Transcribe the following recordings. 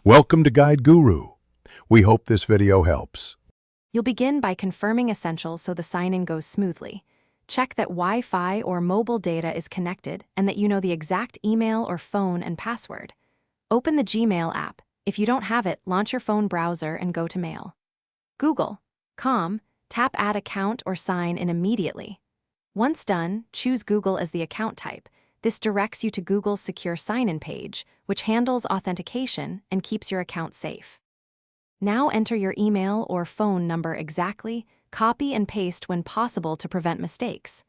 Welcome to Guide Guru. We hope this video helps. You'll begin by confirming essentials so the sign-in goes smoothly. Check that Wi-Fi or mobile data is connected and that you know the exact email or phone and password. Open the Gmail app. If you don't have it, launch your phone browser and go to Mail. Google.com, tap Add Account or Sign in immediately. Once done, choose Google as the account type. This directs you to Google's secure sign-in page, which handles authentication and keeps your account safe. Now enter your email or phone number exactly, copy and paste when possible to prevent mistakes.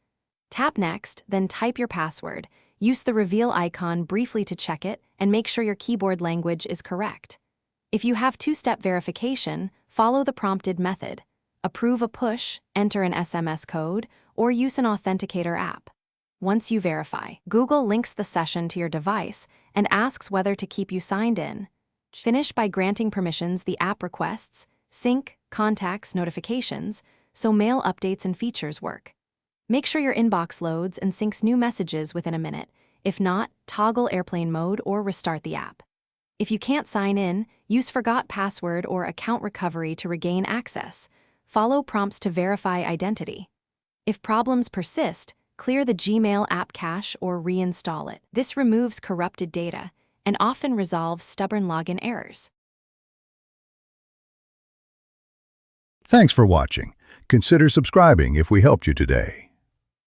Tap Next, then type your password. Use the reveal icon briefly to check it and make sure your keyboard language is correct. If you have two-step verification, follow the prompted method. Approve a push, enter an SMS code, or use an authenticator app. Once you verify, Google links the session to your device and asks whether to keep you signed in. Finish by granting permissions the app requests, sync, contacts, notifications, so mail updates and features work. Make sure your inbox loads and syncs new messages within a minute. If not, toggle airplane mode or restart the app. If you can't sign in, use forgot password or account recovery to regain access. Follow prompts to verify identity. If problems persist, clear the Gmail app cache or reinstall it. This removes corrupted data and often resolves stubborn login errors. Thanks for watching. Consider subscribing if we helped you today.